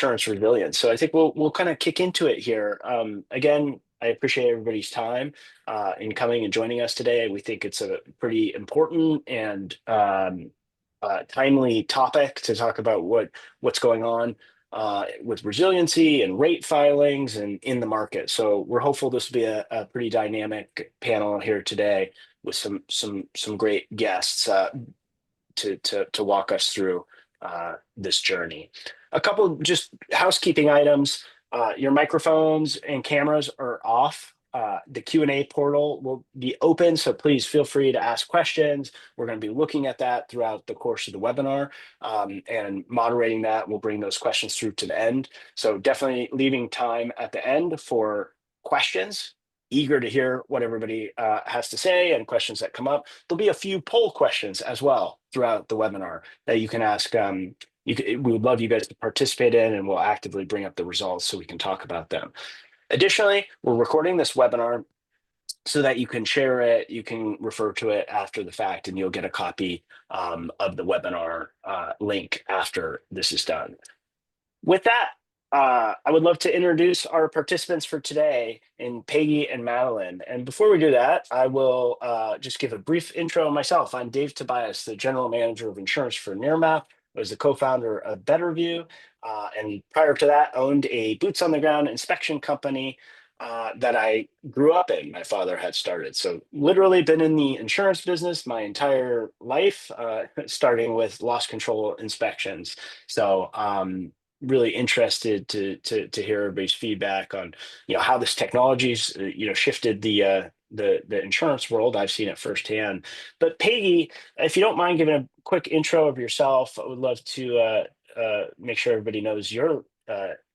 insurance resilience. So I think we'll kind of kick into it here. Again, I appreciate everybody's time in coming and joining us today. We think it's a pretty important and timely topic to talk about what's going on with resiliency and rate filings and in the market. So we're hopeful this will be a pretty dynamic panel here today with some great guests to walk us through this journey. A couple just housekeeping items. Your microphones and cameras are off. The Q&A portal will be open, so please feel free to ask questions. We're going to be looking at that throughout the course of the webinar, and moderating that. We'll bring those questions through to the end. So definitely leaving time at the end for questions. Eager to hear what everybody has to say and questions that come up. There'll be a few poll questions as well throughout the webinar that you can ask. We would love you guys to participate in, and we'll actively bring up the results so we can talk about them. Additionally, we're recording this webinar so that you can share it, you can refer to it after the fact, and you'll get a copy of the webinar link after this is done. With that, I would love to introduce our participants for today in Peggy and Madeline. And before we do that, I will just give a brief intro of myself. I'm Dave Tobias, the General Manager of Insurance for Nearmap. I was the co-founder of Betterview, and prior to that, owned a boots on the ground inspection company that I grew up in. My father had started. So literally been in the insurance business my entire life, starting with loss control inspections. So really interested to hear everybody's feedback on how this technology's shifted the insurance world. I've seen it firsthand. But Peggy, if you don't mind giving a quick intro of yourself, I would love to make sure everybody knows your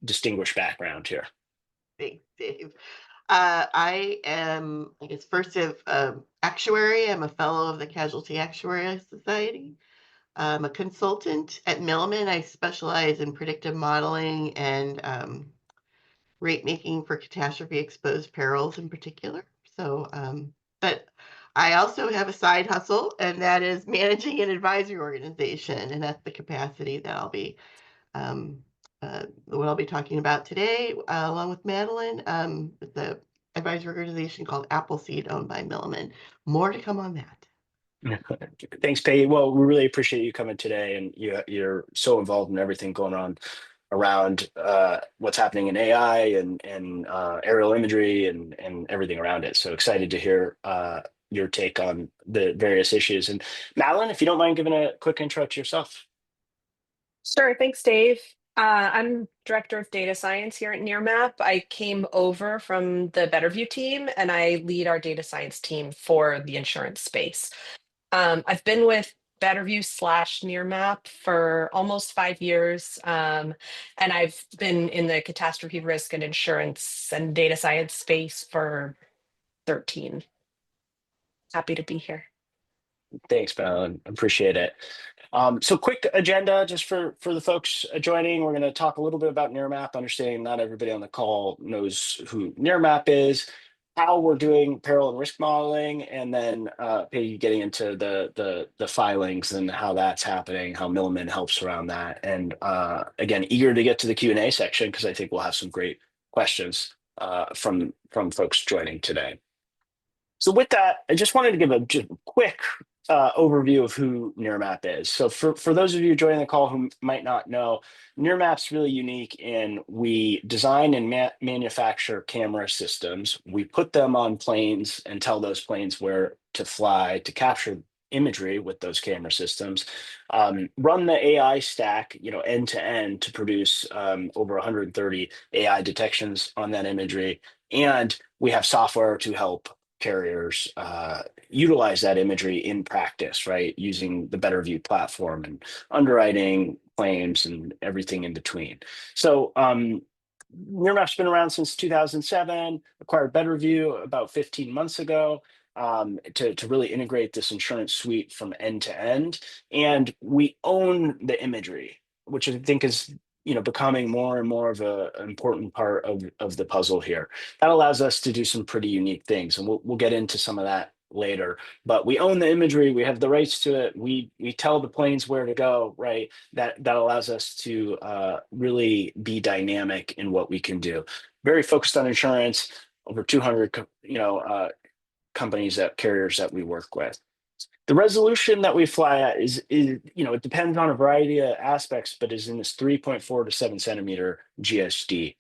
distinguished background here. Thanks, Dave. I am, I guess, first of actuary. I'm a fellow of the Casualty Actuarial Society. I'm a consultant at Milliman. I specialize in predictive modeling and rate making for catastrophe exposed perils in particular. So, but I also have a side hustle, and that is managing an advisory organization, and that's the capacity that I'll be what I'll be talking about today, along with Madeline, the advisory organization called Appleseed, owned by Milliman. More to come on that. Thanks, Peggy. Well, we really appreciate you coming today, and you're so involved in everything going on around what's happening in AI and aerial imagery and everything around it. So excited to hear your take on the various issues. And Madeline, if you don't mind giving a quick intro to yourself. Sure. Thanks, Dave. I'm Director of Data Science here at Nearmap. I came over from the Betterview team, and I lead our data science team for the insurance space. I've been with Betterview / Nearmap for almost 5 years, and I've been in the catastrophe risk and insurance and data science space for 13. Happy to be here. Thanks, Madeline. Appreciate it. So quick agenda just for the folks joining. We're going to talk a little bit about Nearmap, understanding not everybody on the call knows who Nearmap is, how we're doing peril and risk modeling, and then Peggy getting into the filings and how that's happening, how Milliman helps around that. And again, eager to get to the Q&A section because I think we'll have some great questions from folks joining today. So with that, I just wanted to give a quick overview of who Nearmap is. So for those of you joining the call who might not know, Nearmap's really unique in we design and manufacture camera systems. We put them on planes and tell those planes where to fly to capture imagery with those camera systems, run the AI stack, end to end to produce over 130 AI detections on that imagery. And we have software to help carriers utilize that imagery in practice, right? Using the Betterview platform and underwriting claims and everything in between. So Nearmap's been around since 2007, acquired Betterview about 15 months ago to really integrate this insurance suite from end to end. And we own the imagery, which I think is becoming more and more of an important part of the puzzle here. That allows us to do some pretty unique things, and we'll get into some of that later. But we own the imagery, we have the rights to it, we tell the planes where to go, right? That allows us to really be dynamic in what we can do. Very focused on insurance, over 200 companies, that carriers that we work with. The resolution that we fly at is it depends on a variety of aspects, but is in this 3.4 to 7 centimeter GSD.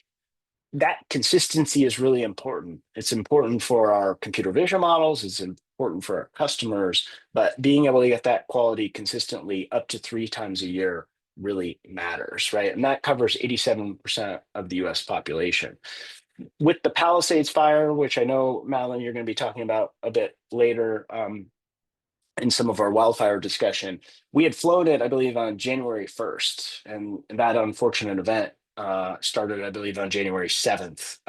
That consistency is really important. It's important for our computer vision models, it's important for our customers, but being able to get that quality consistently up to 3 times a year really matters, right? And that covers 87% of the US population. With the Palisades fire, which I know, Madeline, you're going to be talking about a bit later, in some of our wildfire discussion, we had flown it, I believe, on January 1st, and that unfortunate event started, I believe, on January 7th.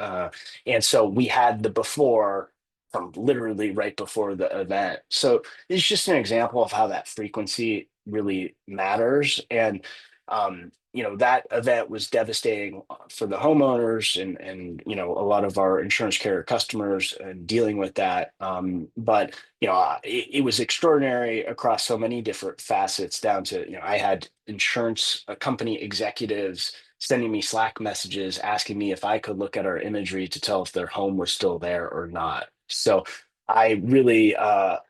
And so we had the before from literally right before the event. So it's just an example of how that frequency really matters. And that event was devastating for the homeowners and a lot of our insurance carrier customers and dealing with that. But it was extraordinary across so many different facets, down to I had insurance company executives sending me Slack messages asking me if I could look at our imagery to tell if their home was still there or not. So I really, have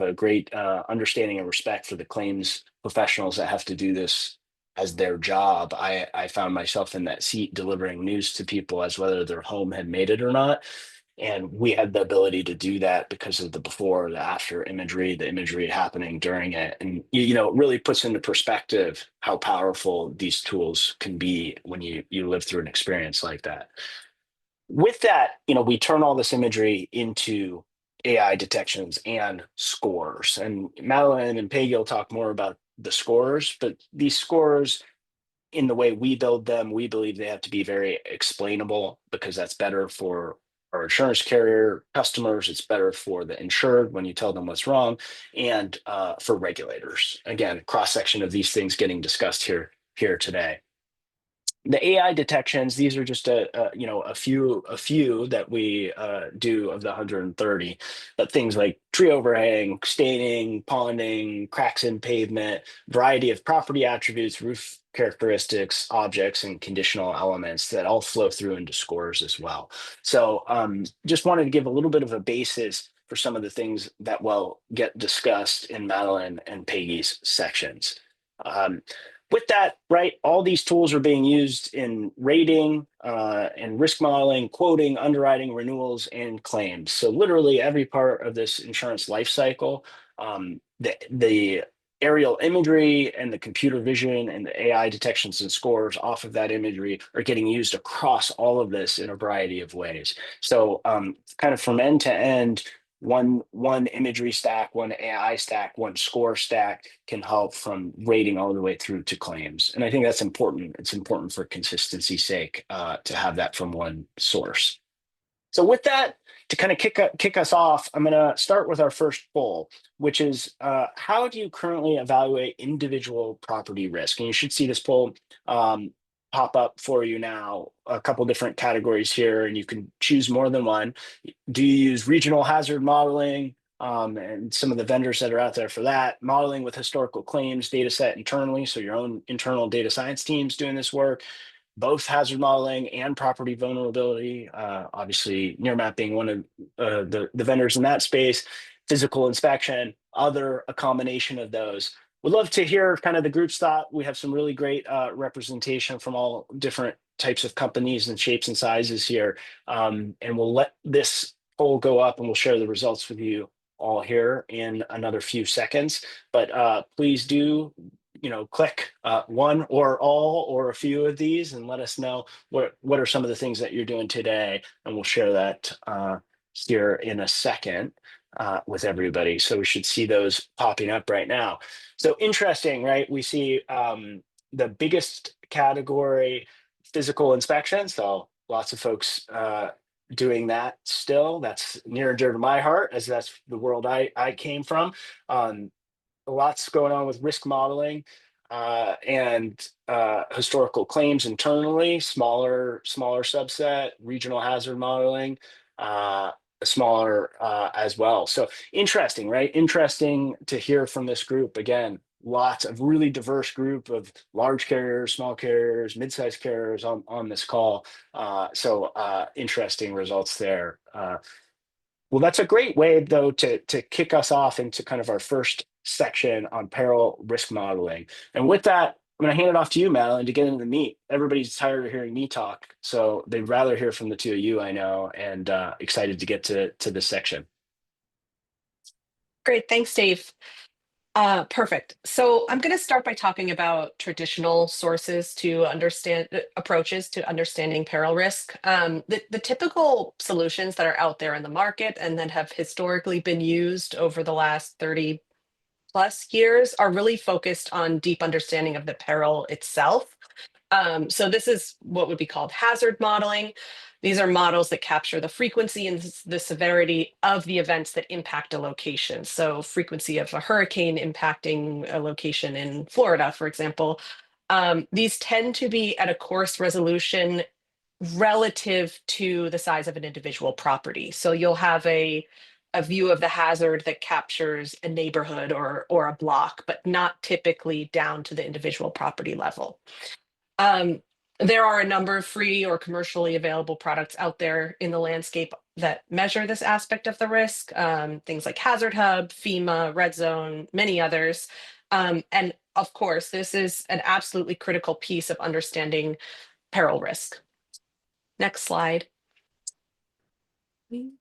a great understanding and respect for the claims professionals that have to do this as their job. I found myself in that seat delivering news to people as whether their home had made it or not. And we had the ability to do that because of the before, the after imagery, the imagery happening during it. And, it really puts into perspective how powerful these tools can be when you live through an experience like that. With that, we turn all this imagery into AI detections and scores. And Madeline and Peggy will talk more about the scores, but these scores, in the way we build them, we believe they have to be very explainable, because that's better for our insurance carrier customers. It's better for the insured when you tell them what's wrong, and for regulators. Again, cross section of these things getting discussed here today. The AI detections, these are just a few that we do of the 130, but things like tree overhang, staining, ponding, cracks in pavement, variety of property attributes, roof characteristics, objects, and conditional elements that all flow through into scores as well. So just wanted to give a little bit of a basis for some of the things that will get discussed in Madeline and Peggy's sections. With that, right, all these tools are being used in rating and risk modeling, quoting, underwriting, renewals, and claims. So literally every part of this insurance life cycle, the aerial imagery and the computer vision and the AI detections and scores off of that imagery are getting used across all of this in a variety of ways. So kind of from end to end, one imagery stack, one AI stack, one score stack can help from rating all the way through to claims. And I think that's important. It's important for consistency's sake to have that from one source. So with that, to kind of kick us off, I'm going to start with our first poll, which is how do you currently evaluate individual property risk? And you should see this poll pop up for you now, a couple different categories here, and you can choose more than one. Do you use regional hazard modeling and some of the vendors that are out there for that? Modeling with historical claims data set internally, so your own internal data science teams doing this work. Both hazard modeling and property vulnerability, obviously Nearmap being one of the vendors in that space, physical inspection, a combination of those. We'd love to hear kind of the group's thought. We have some really great representation from all different types of companies and shapes and sizes here. And we'll let this poll go up and we'll share the results with you all here in another few seconds. But please do click one or all or a few of these and let us know what are some of the things that you're doing today, and we'll share that here in a second with everybody. So we should see those popping up right now. So interesting, right? We see the biggest category, physical inspection. So lots of folks doing that still. That's near and dear to my heart, as that's the world I came from. Lots going on with risk modeling and historical claims internally, smaller subset, regional hazard modeling, smaller as well. So interesting, right? Interesting to hear from this group. Again, lots of really diverse group of large carriers, small carriers, mid-sized carriers on this call. So interesting results there. Well, that's a great way, though, to kick us off into kind of our first section on peril risk modeling. And with that, I'm going to hand it off to you, Madeline, to get into the meat. Everybody's tired of hearing me talk, so they'd rather hear from the two of you, I know, and excited to get to this section. Great, thanks, Dave. Perfect. So I'm going to start by talking about traditional sources to understand approaches to understanding peril risk. The typical solutions that are out there in the market and that have historically been used over the last 30 plus years are really focused on deep understanding of the peril itself. So this is what would be called hazard modeling. These are models that capture the frequency and the severity of the events that impact a location. So frequency of a hurricane impacting a location in Florida, for example. These tend to be at a coarse resolution relative to the size of an individual property. So you'll have a view of the hazard that captures a neighborhood or a block, but not typically down to the individual property level. There are a number of free or commercially available products out there in the landscape that measure this aspect of the risk, things like Hazard Hub, FEMA, Red Zone, many others. And of course, this is an absolutely critical piece of understanding peril risk. Next slide. Please.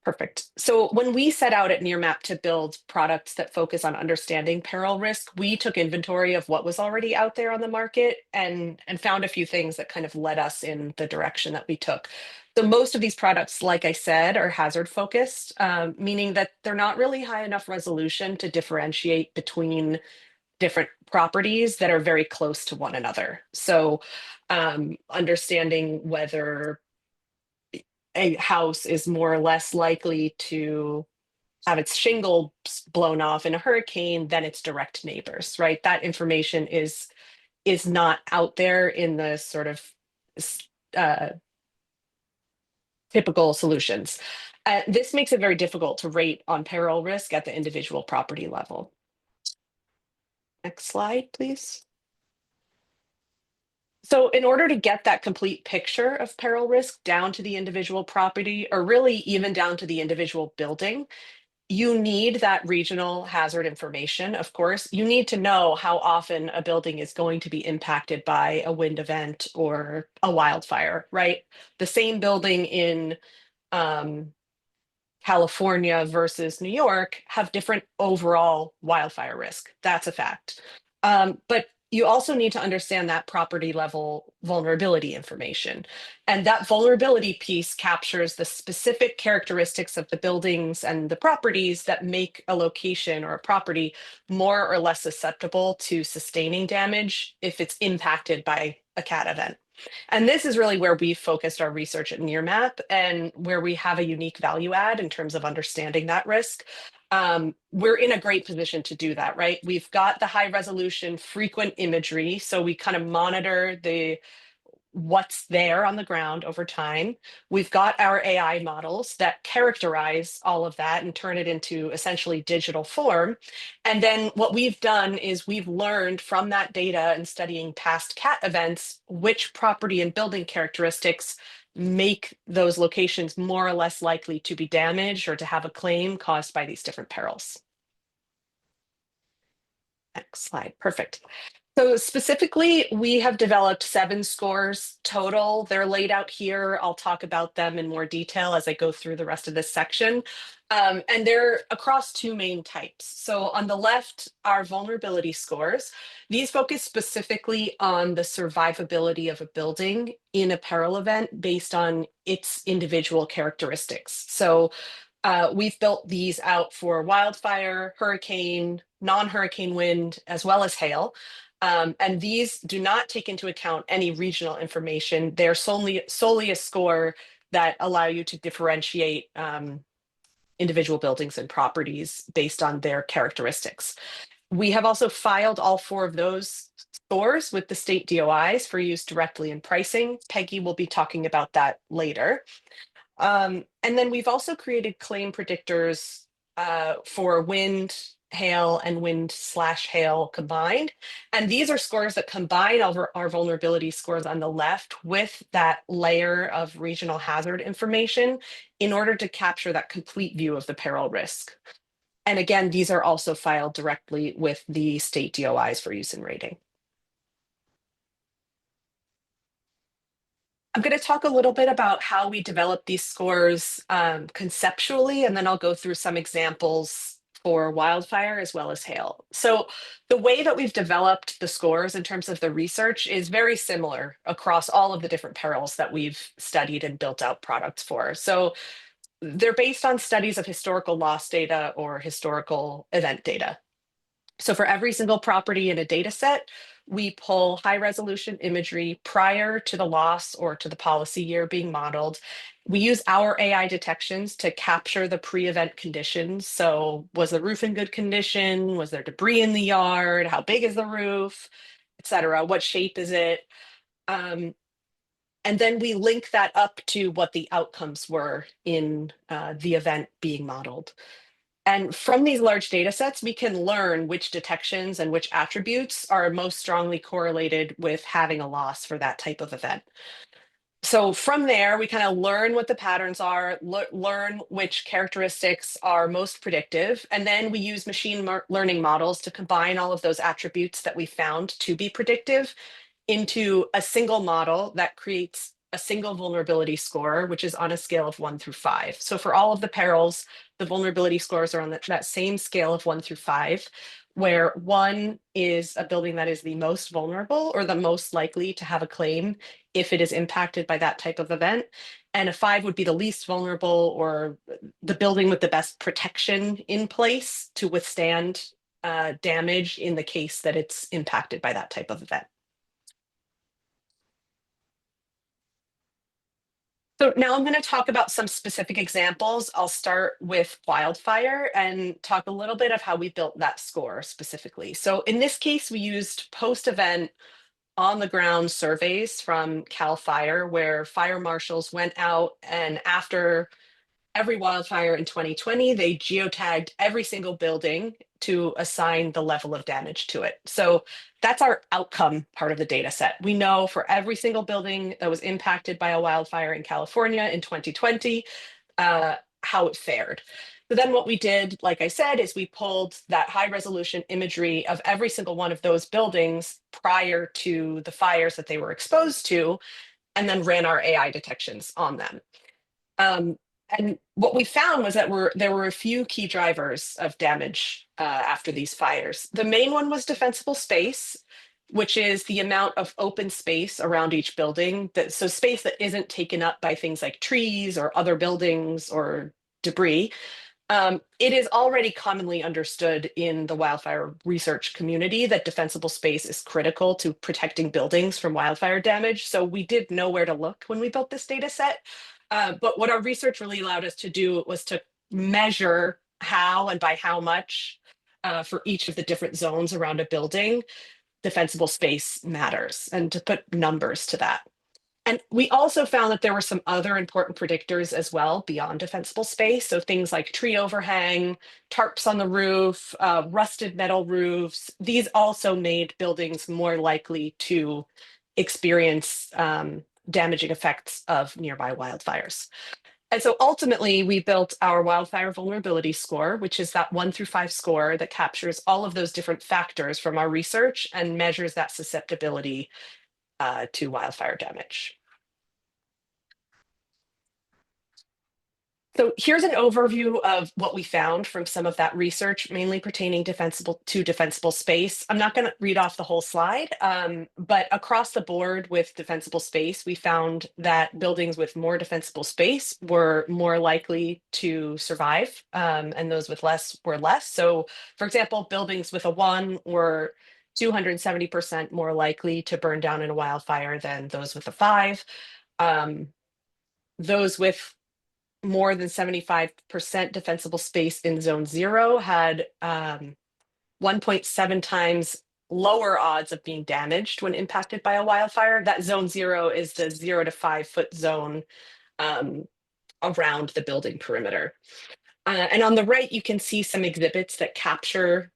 Perfect. So when we set out at Nearmap to build products that focus on understanding peril risk, we took inventory of what was already out there on the market and found a few things that kind of led us in the direction that we took. So most of these products, like I said, are hazard focused, meaning that they're not really high enough resolution to differentiate between different properties that are very close to one another. So understanding whether a house is more or less likely to have its shingles blown off in a hurricane than its direct neighbors, right? That information is not out there in the sort of uh, typical solutions. This makes it very difficult to rate on peril risk at the individual property level. Next slide, please. So in order to get that complete picture of peril risk down to the individual property, or really even down to the individual building, you need that regional hazard information, of course. You need to know how often a building is going to be impacted by a wind event or a wildfire, right? The same building in California versus New York have different overall wildfire risk. That's a fact. But you also need to understand that property level vulnerability information. And that vulnerability piece captures the specific characteristics of the buildings and the properties that make a location or a property more or less susceptible to sustaining damage if it's impacted by a CAT event. And this is really where we focused our research at Nearmap and where we have a unique value add in terms of understanding that risk. We're in a great position to do that, right? We've got the high resolution frequent imagery. So we kind of monitor what's there on the ground over time. We've got our AI models that characterize all of that and turn it into essentially digital form. And then what we've done is we've learned from that data and studying past CAT events, which property and building characteristics make those locations more or less likely to be damaged or to have a claim caused by these different perils. Next slide, perfect. So specifically, we have developed 7 scores total. They're laid out here. I'll talk about them in more detail as I go through the rest of this section. And they're across 2 main types. So on the left are vulnerability scores. These focus specifically on the survivability of a building in a peril event based on its individual characteristics. So we've built these out for wildfire, hurricane, non-hurricane wind, as well as hail. And these do not take into account any regional information. They're solely a score that allow you to differentiate individual buildings and properties based on their characteristics. We have also filed all 4 of those scores with the state DOIs for use directly in pricing. Peggy will be talking about that later. And then we've also created claim predictors for wind, hail, and wind/hail combined. And these are scores that combine our vulnerability scores on the left with that layer of regional hazard information in order to capture that complete view of the peril risk. And again, these are also filed directly with the state DOIs for use in rating. I'm going to talk a little bit about how we develop these scores conceptually, and then I'll go through some examples for wildfire as well as hail. So the way that we've developed the scores in terms of the research is very similar across all of the different perils that we've studied and built out products for. So they're based on studies of historical loss data or historical event data. So for every single property in a data set, we pull high resolution imagery prior to the loss or to the policy year being modeled. We use our AI detections to capture the pre-event conditions. So was the roof in good condition? Was there debris in the yard? How big is the roof, et cetera? What shape is it? And then we link that up to what the outcomes were in the event being modeled. And from these large data sets, we can learn which detections and which attributes are most strongly correlated with having a loss for that type of event. So from there, we kind of learn what the patterns are, learn which characteristics are most predictive, and then we use machine learning models to combine all of those attributes that we found to be predictive into a single model that creates a single vulnerability score, which is on a scale of 1 through 5. So for all of the perils, the vulnerability scores are on that same scale of 1 through 5, where 1 is a building that is the most vulnerable or the most likely to have a claim if it is impacted by that type of event. And a 5 would be the least vulnerable or the building with the best protection in place to withstand damage in the case that it's impacted by that type of event. So now I'm going to talk about some specific examples. I'll start with wildfire and talk a little bit of how we built that score specifically. So in this case, we used post-event on-the-ground surveys from CAL FIRE, where fire marshals went out and after every wildfire in 2020, they geotagged every single building to assign the level of damage to it. So that's our outcome part of the data set. We know for every single building that was impacted by a wildfire in California in 2020, how it fared. So then what we did, like I said, is we pulled that high resolution imagery of every single one of those buildings prior to the fires that they were exposed to, and then ran our AI detections on them. And what we found was that there were a few key drivers of damage after these fires. The main one was defensible space, which is the amount of open space around each building. So space that isn't taken up by things like trees or other buildings or debris. It is already commonly understood in the wildfire research community that defensible space is critical to protecting buildings from wildfire damage. So we did know where to look when we built this data set. But what our research really allowed us to do was to measure how and by how much for each of the different zones around a building, defensible space matters, and to put numbers to that. And we also found that there were some other important predictors as well beyond defensible space. So things like tree overhang, tarps on the roof, rusted metal roofs. These also made buildings more likely to experience damaging effects of nearby wildfires. And so ultimately, we built our wildfire vulnerability score, which is that 1 through 5 score that captures all of those different factors from our research and measures that susceptibility to wildfire damage. So here's an overview of what we found from some of that research, mainly pertaining to defensible space. I'm not going to read off the whole slide, but across the board with defensible space, we found that buildings with more defensible space were more likely to survive, and those with less were less. So, for example, buildings with a 1 were 270% more likely to burn down in a wildfire than those with a 5. Those with more than 75% defensible space in zone 0 had 1.7 times lower odds of being damaged when impacted by a wildfire. That zone 0 is the 0 to 5 foot zone around the building perimeter. And on the right, you can see some exhibits that capture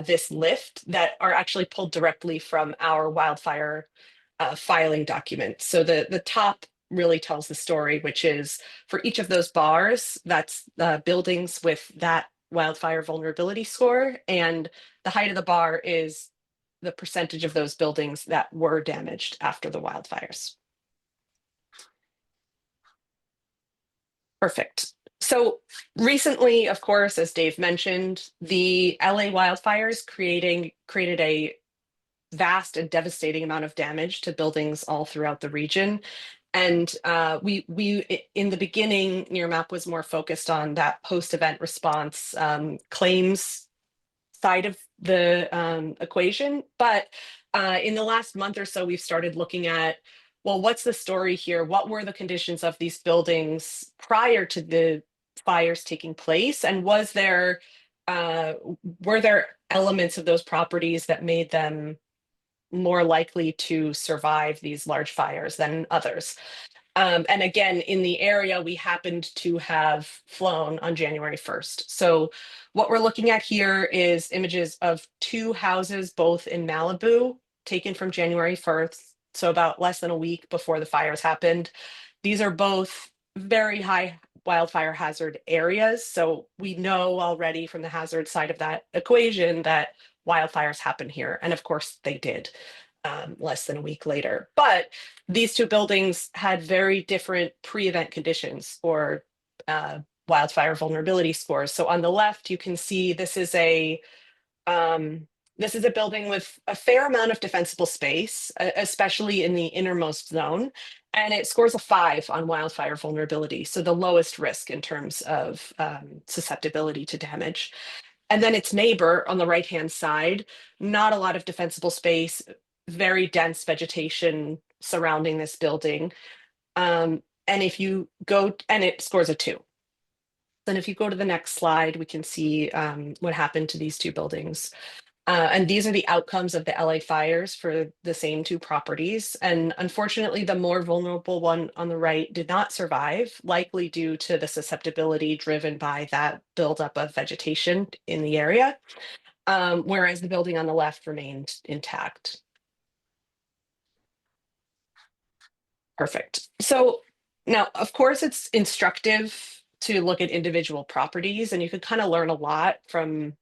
this lift that are actually pulled directly from our wildfire filing document. So the top really tells the story, which is for each of those bars, that's buildings with that wildfire vulnerability score. And the height of the bar is the percentage of those buildings that were damaged after the wildfires. Perfect. So recently, of course, as Dave mentioned, the LA wildfires created a vast and devastating amount of damage to buildings all throughout the region. And we in the beginning, Nearmap was more focused on that post-event response claims side of the equation. But in the last month or so, we've started looking at, well, what's the story here? What were the conditions of these buildings prior to the fires taking place? And was there, were there elements of those properties that made them more likely to survive these large fires than others? And again, in the area, we happened to have flown on January 1st. So what we're looking at here is images of two houses, both in Malibu, taken from January 1st, so about less than a week before the fires happened. These are both very high wildfire hazard areas. So we know already from the hazard side of that equation that wildfires happen here. And of course they did. Less than a week later. But these two buildings had very different pre-event conditions or wildfire vulnerability scores. So on the left, you can see this is a building with a fair amount of defensible space, especially in the innermost zone, and it scores a 5 on wildfire vulnerability, so the lowest risk in terms of susceptibility to damage. And then its neighbor on the right-hand side, not a lot of defensible space, very dense vegetation surrounding this building. And if you go, and it scores a 2. Then if you go to the next slide, we can see what happened to these two buildings. And these are the outcomes of the LA fires for the same two properties. And unfortunately, the more vulnerable one on the right did not survive, likely due to the susceptibility driven by that buildup of vegetation in the area, whereas the building on the left remained intact. Perfect. So now, of course, it's instructive to look at individual properties, and you can kind of learn a lot from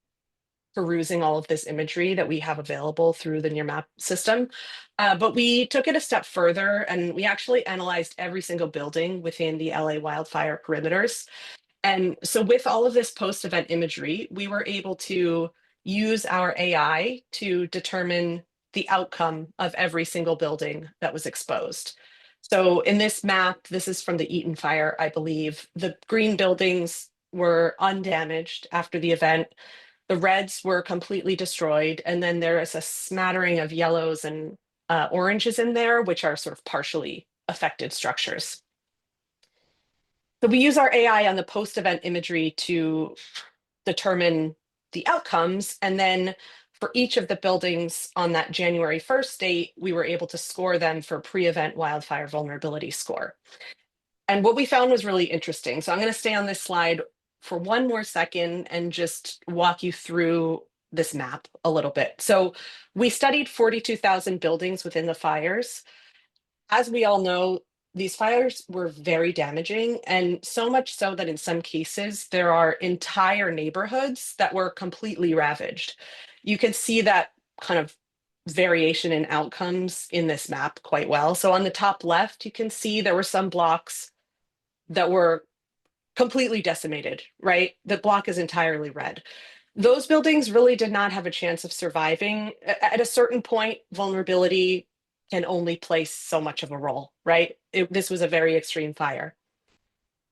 perusing all of this imagery that we have available through the Nearmap system. But we took it a step further, and we actually analyzed every single building within the LA wildfire perimeters. And so with all of this post-event imagery, we were able to use our AI to determine the outcome of every single building that was exposed. So in this map, this is from the Eaton fire, I believe. The green buildings were undamaged after the event. The reds were completely destroyed. And then there is a smattering of yellows and oranges in there, which are sort of partially affected structures. So we use our AI on the post-event imagery to determine the outcomes. And then for each of the buildings on that January 1st date, we were able to score them for pre-event wildfire vulnerability score. And what we found was really interesting. So I'm going to stay on this slide for one more second and just walk you through this map a little bit. So we studied 42,000 buildings within the fires. As we all know, these fires were very damaging, and so much so that in some cases there are entire neighborhoods that were completely ravaged. You can see that kind of variation in outcomes in this map quite well. So on the top left, you can see there were some blocks that were completely decimated, right? The block is entirely red. Those buildings really did not have a chance of surviving. At a certain point, vulnerability can only play so much of a role, right? This was a very extreme fire.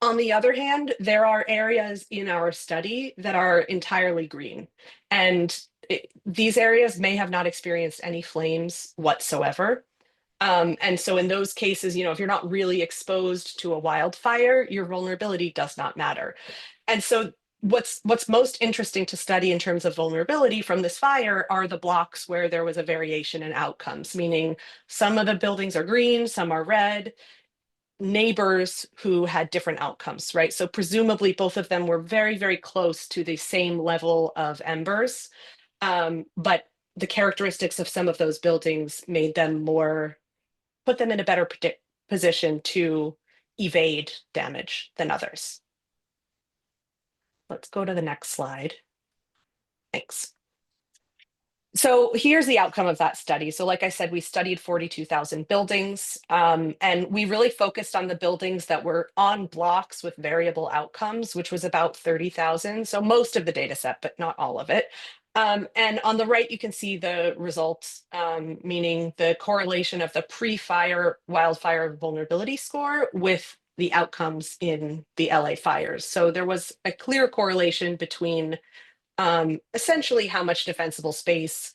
On the other hand, there are areas in our study that are entirely green. And these areas may have not experienced any flames whatsoever. And so in those cases, if you're not really exposed to a wildfire, your vulnerability does not matter. And so what's most interesting to study in terms of vulnerability from this fire are the blocks where there was a variation in outcomes, meaning some of the buildings are green, some are red. neighbors who had different outcomes, right? So presumably both of them were very, very close to the same level of embers. But the characteristics of some of those buildings made them put them in a better position to evade damage than others. Let's go to the next slide. Thanks. So here's the outcome of that study. So like I said, we studied 42,000 buildings, and we really focused on the buildings that were on blocks with variable outcomes, which was about 30,000. So most of the data set, but not all of it. And on the right, you can see the results, meaning the correlation of the pre-fire wildfire vulnerability score with the outcomes in the LA fires. So there was a clear correlation between essentially how much defensible space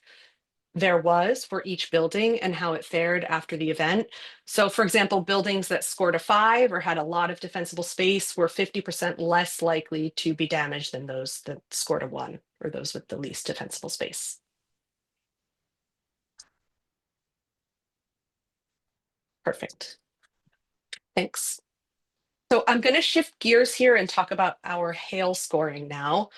there was for each building and how it fared after the event. So for example, buildings that scored a 5 or had a lot of defensible space were 50% less likely to be damaged than those that scored a 1, or those with the least defensible space. Perfect. Thanks. So I'm going to shift gears here and talk about our hail scoring now.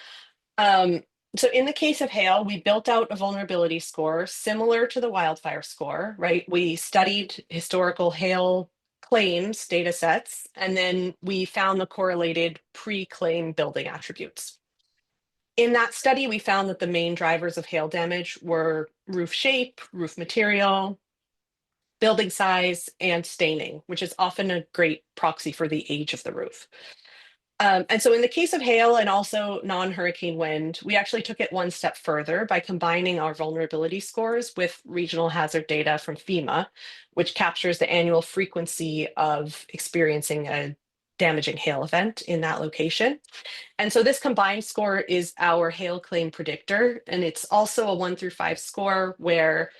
So in the case of hail, we built out a vulnerability score similar to the wildfire score, right? We studied historical hail claims data sets, and then we found the correlated pre-claim building attributes. In that study, we found that the main drivers of hail damage were roof shape, roof material, building size, and staining, which is often a great proxy for the age of the roof. And so in the case of hail and also non-hurricane wind, we actually took it one step further by combining our vulnerability scores with regional hazard data from FEMA, which captures the annual frequency of experiencing a damaging hail event in that location. And so this combined score is our hail claim predictor, and it's also a 1 through 5 score where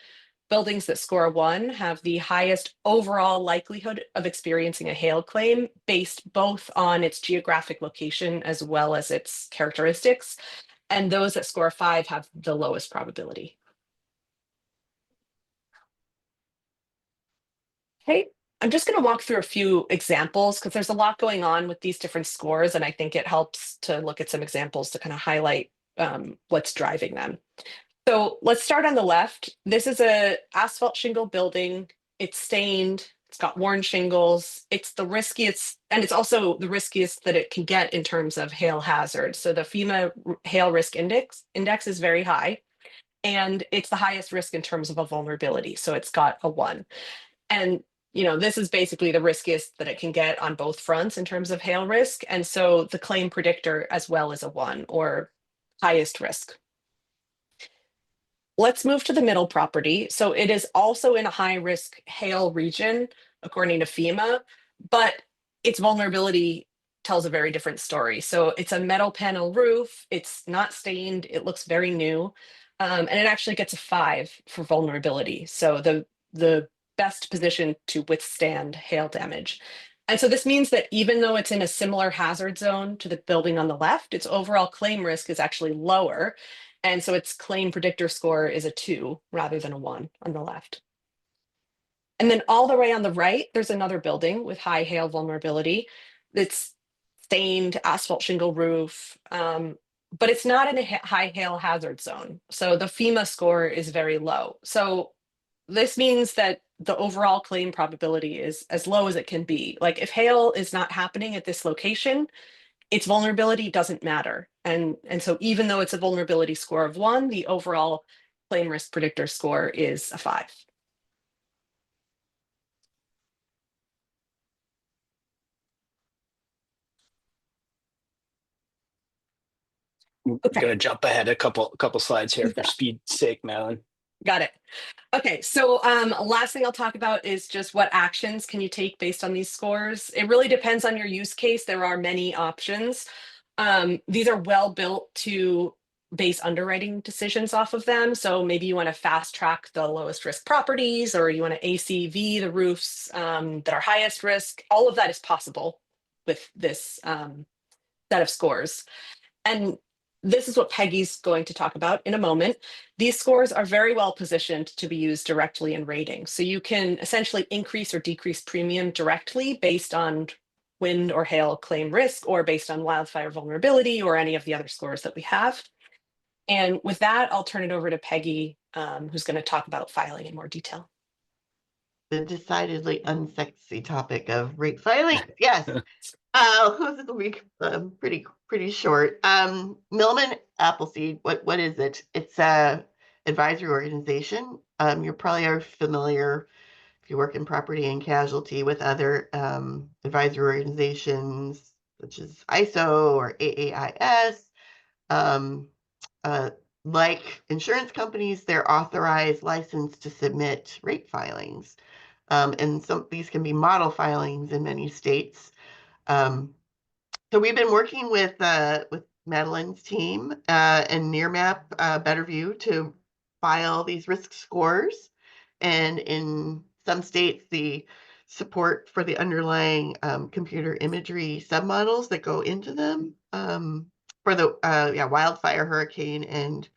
buildings that score a 1 have the highest overall likelihood of experiencing a hail claim based both on its geographic location as well as its characteristics. And those that score a 5 have the lowest probability. Okay, I'm just going to walk through a few examples because there's a lot going on with these different scores, and I think it helps to look at some examples to kind of highlight what's driving them. So let's start on the left. This is a asphalt shingle building. It's stained. It's got worn shingles. It's the riskiest, and it's also the riskiest that it can get in terms of hail hazard. So the FEMA hail risk index is very high, and it's the highest risk in terms of a vulnerability. So it's got a 1. And this is basically the riskiest that it can get on both fronts in terms of hail risk. And so the claim predictor as well is a 1, or highest risk. Let's move to the middle property. So it is also in a high risk hail region, according to FEMA, but its vulnerability tells a very different story. So it's a metal panel roof. It's not stained. It looks very new. And it actually gets a 5 for vulnerability. So the best position to withstand hail damage. And so this means that even though it's in a similar hazard zone to the building on the left, its overall claim risk is actually lower. And so its claim predictor score is a 2 rather than a 1 on the left. And then all the way on the right, there's another building with high hail vulnerability. It's stained asphalt shingle roof, but it's not in a high hail hazard zone. So the FEMA score is very low. So this means that the overall claim probability is as low as it can be. Like if hail is not happening at this location, its vulnerability doesn't matter. And so even though it's a vulnerability score of 1, the overall claim risk predictor score is a 5. I'm Okay. going to jump ahead a couple slides here for speed's sake, Madeline. Got it. Okay, so last thing I'll talk about is just what actions can you take based on these scores. It really depends on your use case. There are many options. These are well built to base underwriting decisions off of them. So maybe you want to fast track the lowest risk properties, or you want to ACV the roofs that are highest risk. All of that is possible with this set of scores. And this is what Peggy's going to talk about in a moment. These scores are very well positioned to be used directly in rating. So you can essentially increase or decrease premium directly based on wind or hail claim risk, or based on wildfire vulnerability, or any of the other scores that we have. And with that, I'll turn it over to Peggy, who's going to talk about filing in more detail. The decidedly unsexy topic of rate filing. Yes. This will be pretty short. Milliman Appleseed, what is it? It's a advisory organization. You probably are familiar if you work in property and casualty with other advisory organizations such as ISO or AAIS. Um, like insurance companies, they're authorized, licensed to submit rate filings. And these can be model filings in many states. So we've been working with Madeline's team and Nearmap Betterview to file these risk scores. And in some states, the support for the underlying computer imagery submodels that go into them for the wildfire, hurricane, and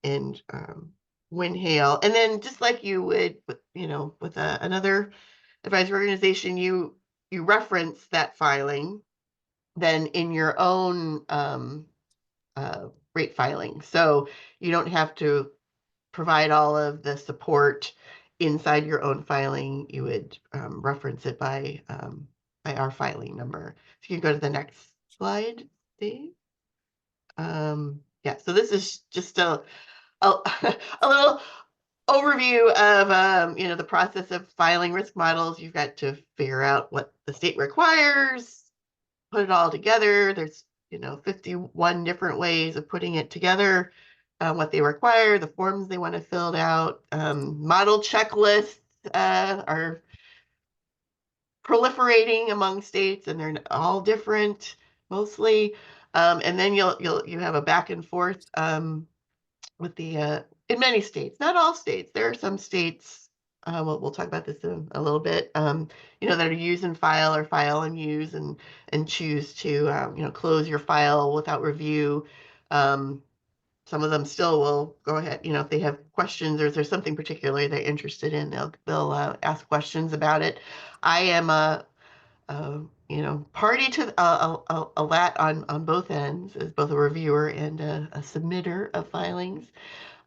wind, hail. And then just like you would, with another advisory organization, you reference that filing then in your own rate filing. So you don't have to provide all of the support inside your own filing. You would reference it by our filing number. If you go to the next slide, Dave. Yeah, so this is just a little overview of the process of filing risk models. You've got to figure out what the state requires, put it all together. There's 51 different ways of putting it together, what they require, the forms they want to fill out. Model checklists are proliferating among states, and they're all different mostly. And then you have a back and forth with the in many states, not all states. There are some states. We'll talk about this in a little bit. That are use and file, or file and use, and choose to close your file without review. Some of them still will go ahead. If they have questions or if there's something particularly they're interested in, they'll ask questions about it. I am party to a lot on both ends, as both a reviewer and a submitter of filings.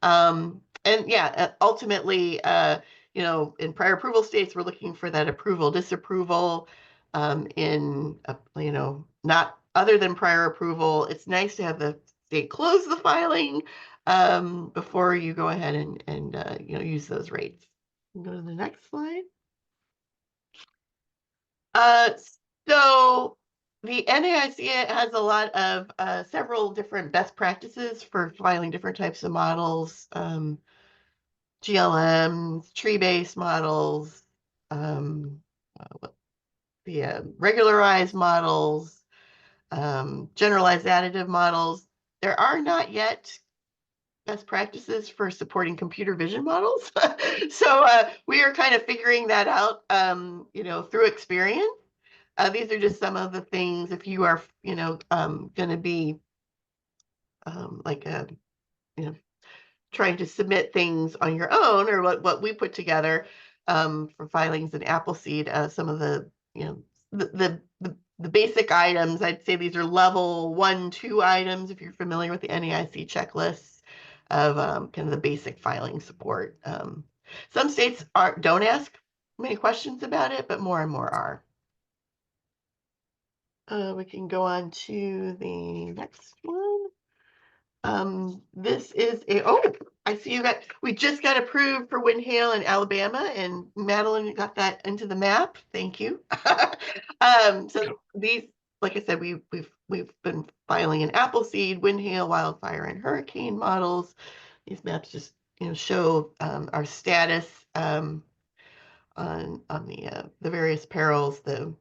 And yeah, ultimately, in prior approval states, we're looking for that approval, disapproval. In not other than prior approval, it's nice to have the state close the filing before you go ahead and use those rates. Go to the next slide. So the NAIC has a lot of several different best practices for filing different types of models, GLMs, tree-based models, regularized models, generalized additive models. There are not yet best practices for supporting computer vision models. So we are kind of figuring that out, through experience. These are just some of the things, if you are, going to be trying to submit things on your own, or what we put together for filings in Appleseed. Some of the, the basic items, I'd say these are level 1, 2 items, if you're familiar with the NAIC checklists of kind of the basic filing support. Some states don't ask many questions about it, but more and more are. We can go on to the next one. This is I see we just got approved for wind, hail in Alabama, and Madeline got that into the map. Thank you. So these, like I said, we've been filing in Appleseed, wind, hail, wildfire, and hurricane models. These maps just show our status on the various perils. The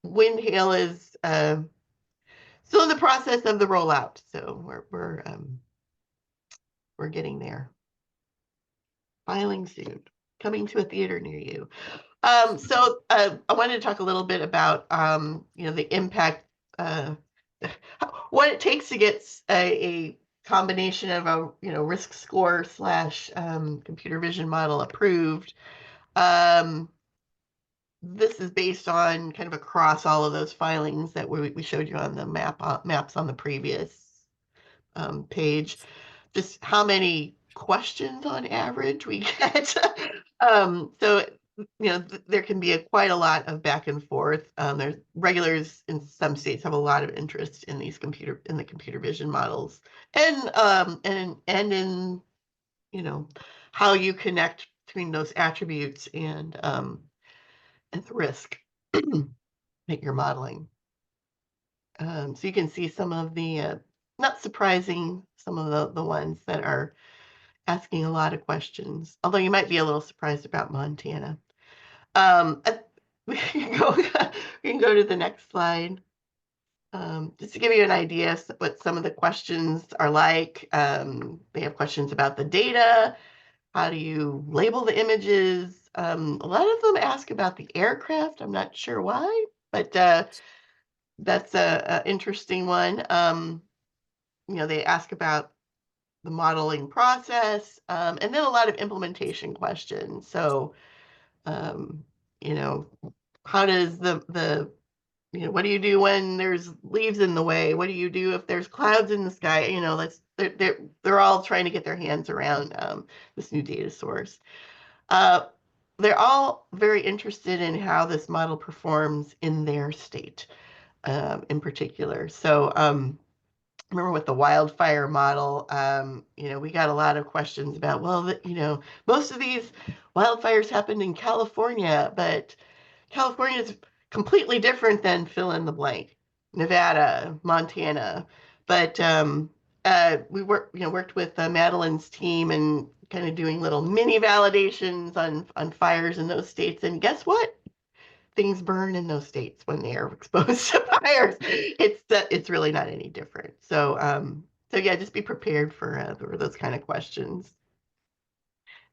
wind, hail is still in the process of the rollout, so we're getting there. Filing soon, coming to a theater near you. So I wanted to talk a little bit about the impact. what it takes to get a combination of a risk score slash computer vision model approved. This is based on kind of across all of those filings that we showed you on the maps on the previous page. Just how many questions on average we get. So there can be quite a lot of back and forth. There's regulars in some states have a lot of interest in these computer vision models, and in how you connect between those attributes and the risk that you're modeling. So you can see some of the not surprising, some of the ones that are asking a lot of questions, although you might be a little surprised about Montana. We can go to the next slide. Just to give you an idea what some of the questions are like. They have questions about the data. How do you label the images? A lot of them ask about the aircraft. I'm not sure why, but that's a interesting one. They ask about the modeling process, and then a lot of implementation questions. So, how does what do you do when there's leaves in the way? What do you do if there's clouds in the sky? They're all trying to get their hands around this new data source. They're all very interested in how this model performs in their state, in particular. So, remember with the wildfire model, we got a lot of questions about, well, most of these wildfires happened in California, but California is completely different than fill in the blank, Nevada, Montana. But we worked with Madeline's team and kind of doing little mini validations on fires in those states. And guess what? Things burn in those states when they are exposed to fires. It's really not any different. So yeah, just be prepared for those kind of questions.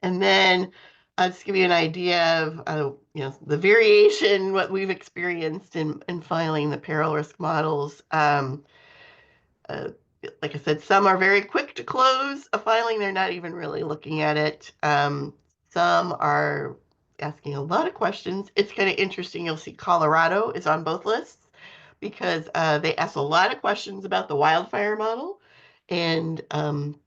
And then I'll just give you an idea of the variation, what we've experienced in filing the peril risk models. Like I said, some are very quick to close a filing. They're not even really looking at it. Some are asking a lot of questions. It's kind of interesting. You'll see Colorado is on both lists because they ask a lot of questions about the wildfire model and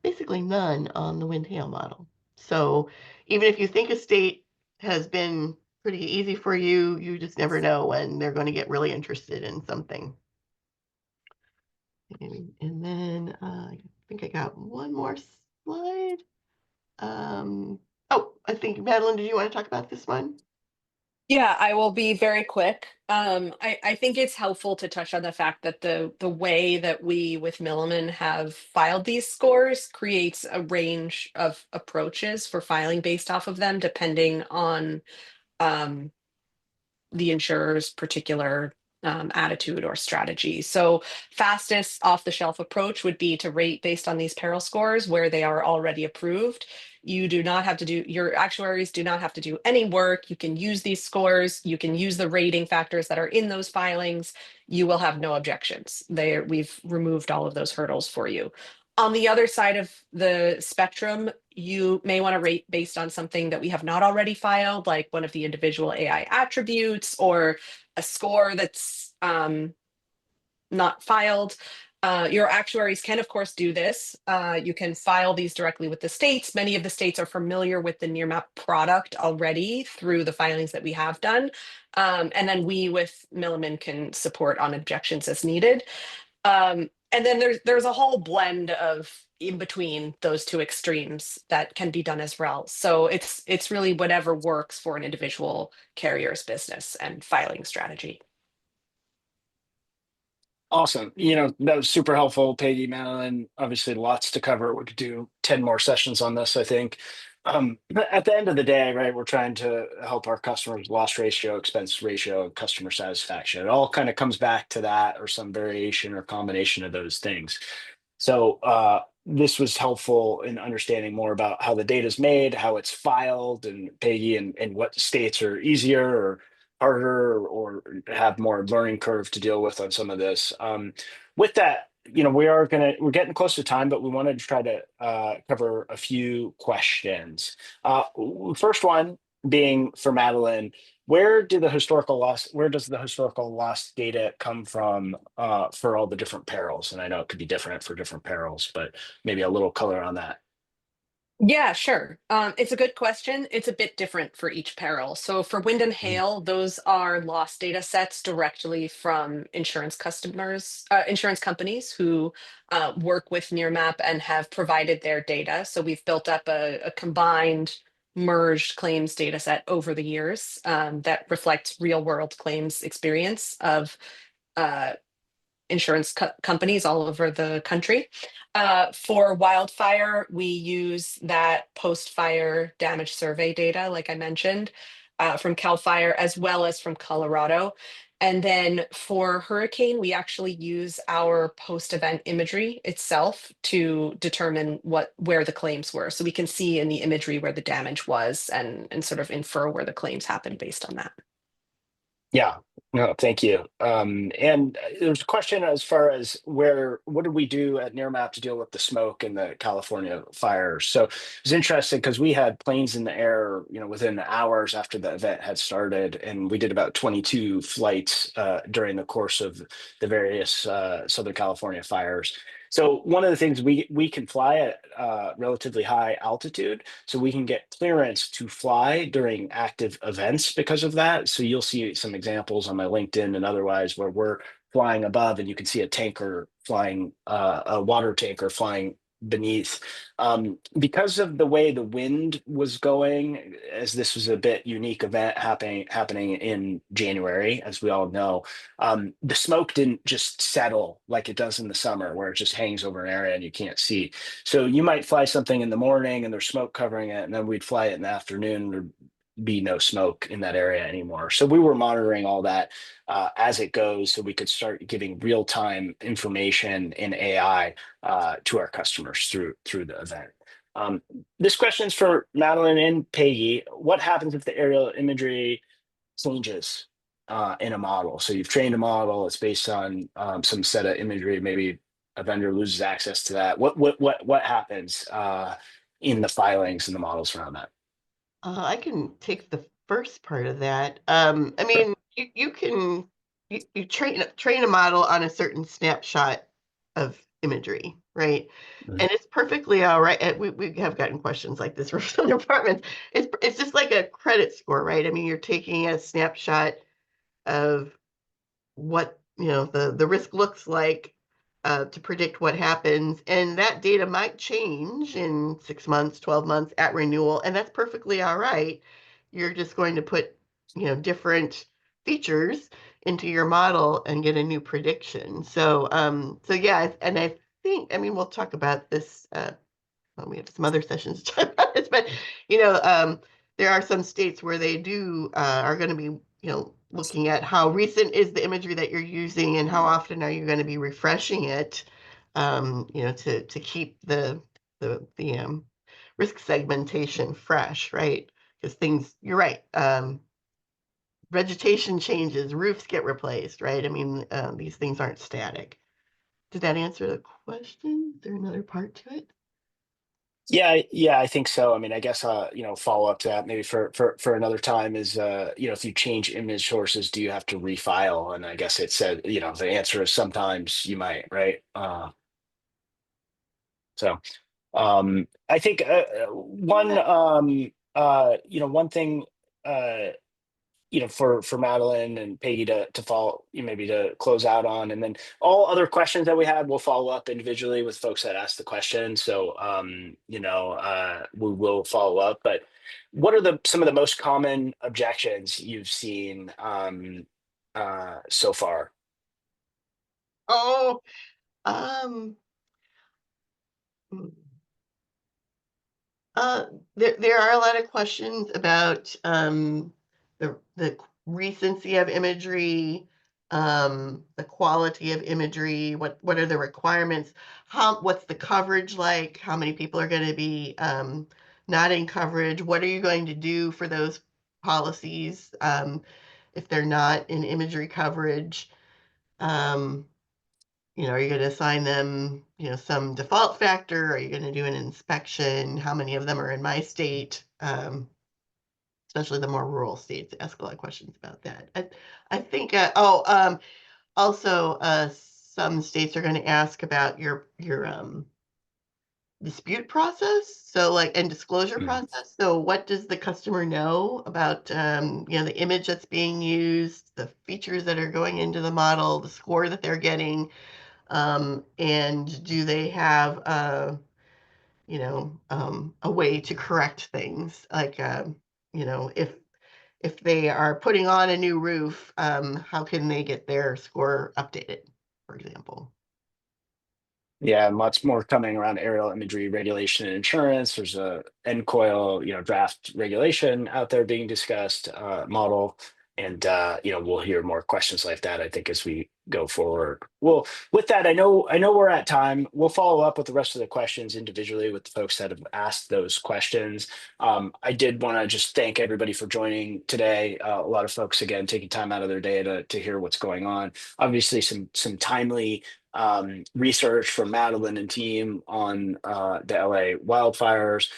basically none on the wind hail model. So even if you think a state has been pretty easy for you, you just never know when they're going to get really interested in something. And then I think I got one more slide. Oh, I think, Madeline, did you want to talk about this one? Yeah, I will be very quick. I think it's helpful to touch on the fact that the way that we with Milliman have filed these scores creates a range of approaches for filing based off of them, depending on the insurer's particular attitude or strategy. So fastest off the shelf approach would be to rate based on these peril scores where they are already approved. You do not have to do, your actuaries do not have to do any work. You can use these scores. You can use the rating factors that are in those filings. You will have no objections. We've removed all of those hurdles for you. On the other side of the spectrum, you may want to rate based on something that we have not already filed, like one of the individual AI attributes or a score that's not filed. Your actuaries can, of course, do this. You can file these directly with the states. Many of the states are familiar with the Nearmap product already through the filings that we have done. And then we with Milliman can support on objections as needed. And then there's a whole blend of in between those two extremes that can be done as well. So it's really whatever works for an individual carrier's business and filing strategy. Awesome. That was super helpful, Peggy, Madeline. Obviously, lots to cover. We could do 10 more sessions on this, I think. At the end of the day, right, we're trying to help our customers loss ratio, expense ratio, customer satisfaction. It all kind of comes back to that or some variation or combination of those things. So this was helpful in understanding more about how the data is made, how it's filed, and Peggy, and what states are easier or harder or have more learning curve to deal with on some of this. With that, we're getting close to time, but we wanted to try to cover a few questions. First one being for Madeline, where does the historical loss data come from for all the different perils? And I know it could be different for different perils, but maybe a little color on that. Yeah, sure. It's a good question. It's a bit different for each peril. So for wind and Mhm. hail, those are loss data sets directly from insurance companies who work with Nearmap and have provided their data. So we've built up a combined merged claims data set over the years that reflects real world claims experience of uh, companies all over the country. For wildfire, we use that post-fire damage survey data, like I mentioned, from CAL FIRE as well as from Colorado. And then for hurricane, we actually use our post-event imagery itself to determine where the claims were. So we can see in the imagery where the damage was and sort of infer where the claims happened based on that. Yeah, no, thank you. And there's a question as far as what did we do at Nearmap to deal with the smoke and the California fires? So it was interesting because we had planes in the air, within hours after the event had started, and we did about 22 flights during the course of the various Southern California fires. So one of the things we can fly at relatively high altitude, so we can get clearance to fly during active events because of that. So you'll see some examples on my LinkedIn and otherwise where we're flying above and you can see a tanker flying, a water tanker flying beneath. Because of the way the wind was going, as this was a bit unique event happening in January, as we all know, the smoke didn't just settle like it does in the summer, where it just hangs over an area and you can't see. So you might fly something in the morning and there's smoke covering it, and then we'd fly it in the afternoon. There'd be no smoke in that area anymore. So we were monitoring all that as it goes, so we could start giving real time information in AI to our customers through the event. This question is for Madeline and Peggy. What happens if the aerial imagery changes in a model? So you've trained a model, it's based on some set of imagery, maybe a vendor loses access to that. What happens in the filings and the models around that? I can take the first part of that. I Sure. mean, you can you train a model on a certain snapshot of imagery, right? Mhm. And it's perfectly all right. And we have gotten questions like this from some departments. It's just like a credit score, right? I mean, you're taking a snapshot of what the risk looks like to predict what happens, and that data might change in 6 months, 12 months at renewal, and that's perfectly all right. You're just going to put different features into your model and get a new prediction. So yeah, and I think, I mean, we'll talk about this well, we have some other sessions to talk about this, but there are some states where they do are going to be looking at how recent is the imagery that you're using and how often are you going to be refreshing it, to keep the risk segmentation fresh, right? Because you're right. Vegetation changes, roofs get replaced, right? I mean, these things aren't static. Did that answer the question? Is there another part to it? Yeah, I think so. I mean, I guess follow up to that maybe for another time is if you change image sources, do you have to refile? And I guess it said, the answer is sometimes you might, right? So I think one thing for Madeline and Peggy to follow, maybe to close out on, and then all other questions that we had, we'll follow up individually with folks that asked the question. So, we will follow up. But what are some of the most common objections you've seen so far? Oh, um, hmm. Uh, there are a lot of questions about the recency of imagery, the quality of imagery, what are the requirements, what's the coverage like, how many people are going to be not in coverage, what are you going to do for those policies if they're not in imagery coverage? Um, are you going to assign them, some default factor? Are you going to do an inspection? How many of them are in my state? Especially the more rural states, ask a lot of questions about that. I think, also, some states are going to ask about your dispute process, and disclosure process. So what does the customer know about, the image that's being used, the features that are going into the model, the score that they're getting, and do they have a way to correct things? Like, if they are putting on a new roof, how can they get their score updated, for example? Yeah, lots more coming around aerial imagery regulation and insurance. There's a NCOIL, draft regulation out there being discussed, model, and we'll hear more questions like that, I think, as we go forward. Well, with that, I know we're at time. We'll follow up with the rest of the questions individually with the folks that have asked those questions. I did want to just thank everybody for joining today. A lot of folks, again, taking time out of their day to hear what's going on. Obviously, some timely research from Madeline and team on the LA wildfires.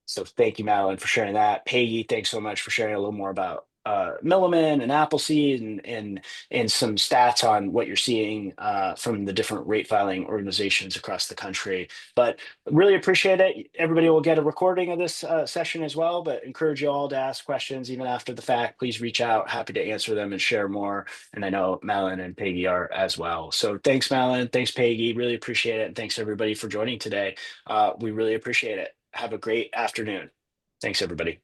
So thank you, Madeline, for sharing that. Peggy, thanks so much for sharing a little more about Milliman and Appleseed and some stats on what you're seeing from the different rate filing organizations across the country. But really appreciate it. Everybody will get a recording of this session as well, but encourage you all to ask questions even after the fact. Please reach out. Happy to answer them and share more. And I know Madeline and Peggy are as well. So thanks, Madeline. Thanks, Peggy. Really appreciate it. And thanks, everybody, for joining today. We really appreciate it. Have a great afternoon. Thanks, everybody.